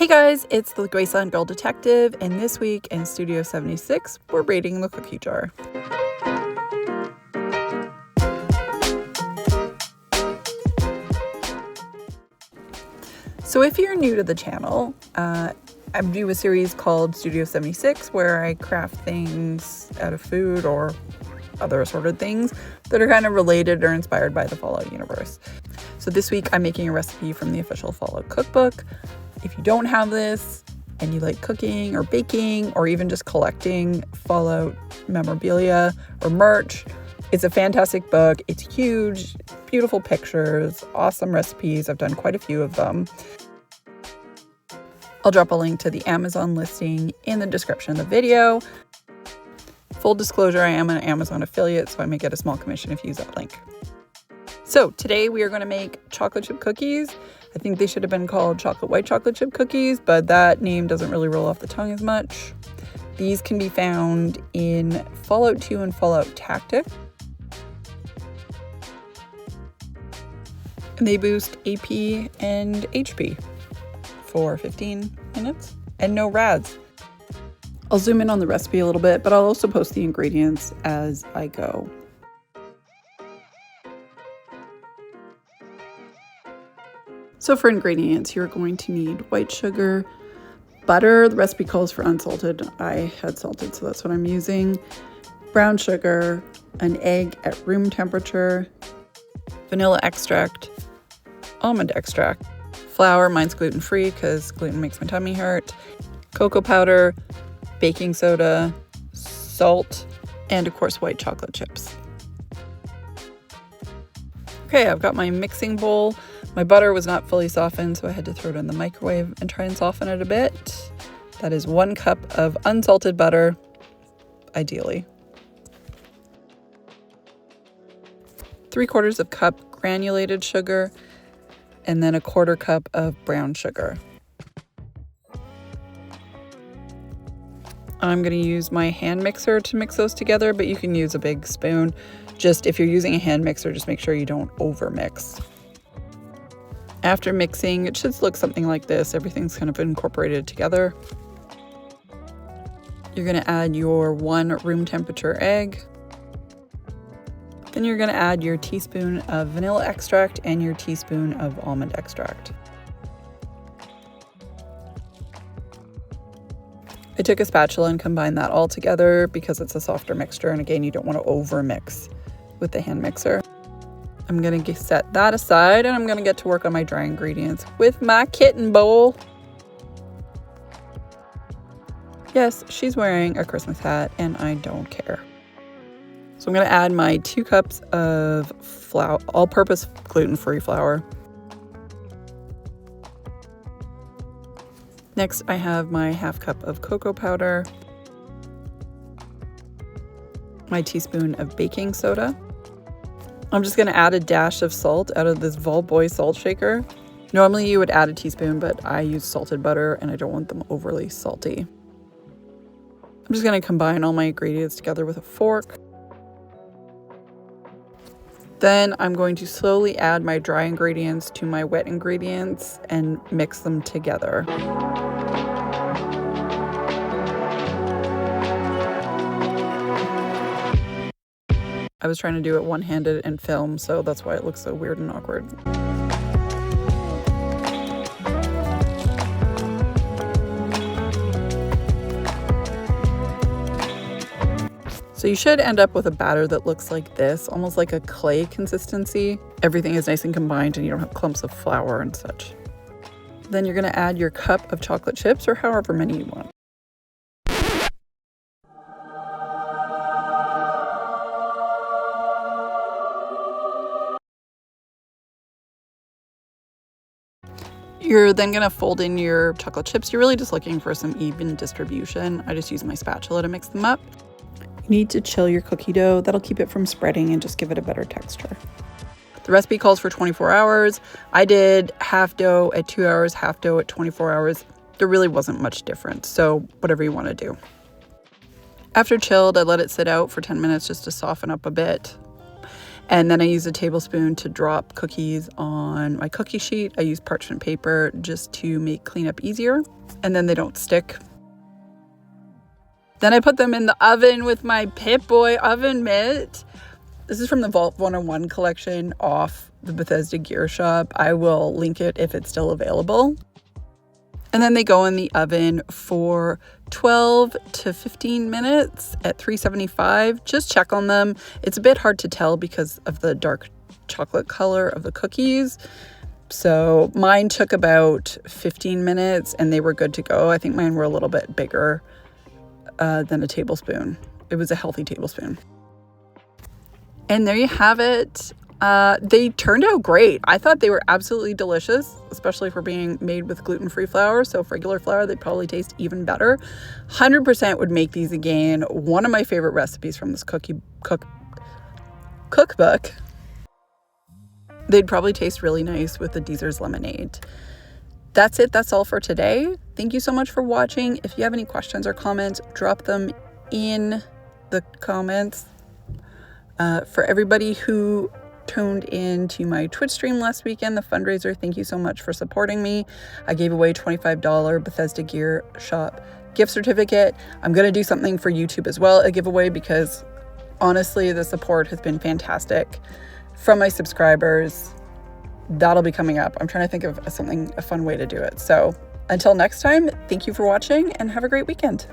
Hey guys, it's the Graceland Girl Detective, and this week in Studio 76, we're raiding the cookie jar. So if you're new to the channel, I do a series called Studio 76 where I craft things out of food or other assorted things that are kind of related or inspired by the Fallout universe. So this week I'm making a recipe from the official Fallout cookbook. If you don't have this and you like cooking or baking or even just collecting Fallout memorabilia or merch, it's a fantastic book. It's huge, beautiful pictures, awesome recipes. I've done quite a few of them. I'll drop a link to the Amazon listing in the description of the video. Full disclosure, I am an Amazon affiliate, so I may get a small commission if you use that link. So today we are going to make chocolate chip cookies. I think they should have been called white chocolate chip cookies, but that name doesn't really roll off the tongue as much. These can be found in Fallout 2 and Fallout Tactics. And they boost AP and HP for 15 minutes and no rads. I'll zoom in on the recipe a little bit, but I'll also post the ingredients as I go. So for ingredients, you're going to need white sugar, butter. The recipe calls for unsalted. I had salted, so that's what I'm using. Brown sugar, an egg at room temperature, vanilla extract, almond extract, flour, mine's gluten-free because gluten makes my tummy hurt, cocoa powder, baking soda, salt, and of course white chocolate chips. Okay, I've got my mixing bowl. My butter was not fully softened, so I had to throw it in the microwave and try and soften it a bit. That is 1 cup of unsalted butter, ideally. 3/4 cup granulated sugar, and then 1/4 cup of brown sugar. I'm going to use my hand mixer to mix those together, but you can use a big spoon. Just if you're using a hand mixer, just make sure you don't over mix. After mixing, it should look something like this. Everything's kind of incorporated together. You're going to add your 1 room temperature egg. Then you're going to add your teaspoon of vanilla extract and your teaspoon of almond extract. I took a spatula and combined that all together because it's a softer mixture, and again, you don't want to over mix with the hand mixer. I'm going to set that aside, and I'm going to get to work on my dry ingredients with my kitten bowl. Yes, she's wearing a Christmas hat, and I don't care. So I'm going to add my 2 cups of flour, all-purpose gluten-free flour. Next, I have my 1/2 cup of cocoa powder, my teaspoon of baking soda. I'm just going to add a dash of salt out of this Volboy salt shaker. Normally you would add a teaspoon, but I use salted butter and I don't want them overly salty. I'm just going to combine all my ingredients together with a fork. Then I'm going to slowly add my dry ingredients to my wet ingredients and mix them together. I was trying to do it one-handed and film, so that's why it looks so weird and awkward. So you should end up with a batter that looks like this, almost like a clay consistency. Everything is nice and combined and you don't have clumps of flour and such. Then you're going to add your cup of chocolate chips or however many you want. You're then going to fold in your chocolate chips. You're really just looking for some even distribution. I just use my spatula to mix them up. You need to chill your cookie dough. That'll keep it from spreading and just give it a better texture. The recipe calls for 24 hours. I did half dough at 2 hours, half dough at 24 hours. There really wasn't much difference, so whatever you want to do. After chilled, I let it sit out for 10 minutes just to soften up a bit. And then I use a tablespoon to drop cookies on my cookie sheet. I use parchment paper just to make cleanup easier, and then they don't stick. Then I put them in the oven with my Pip-Boy oven mitt. This is from the Vault 101 collection off the Bethesda Gear Shop. I will link it if it's still available. And then they go in the oven for 12 to 15 minutes at 375. Just check on them. It's a bit hard to tell because of the dark chocolate color of the cookies. So mine took about 15 minutes and they were good to go. I think mine were a little bit bigger than a tablespoon. It was a healthy tablespoon. And there you have it. They turned out great. I thought they were absolutely delicious, especially for being made with gluten-free flour. So if regular flour, they'd probably taste even better. 100% would make these again. One of my favorite recipes from this cookbook. They'd probably taste really nice with the Deezer's lemonade. That's it. That's all for today. Thank you so much for watching. If you have any questions or comments, drop them in the comments. For everybody who tuned in to my Twitch stream last weekend, the fundraiser, thank you so much for supporting me. I gave away $25 Bethesda Gear Shop gift certificate. I'm going to do something for YouTube as well, a giveaway, because honestly, the support has been fantastic from my subscribers. That'll be coming up. I'm trying to think of a fun way to do it. So until next time, thank you for watching and have a great weekend.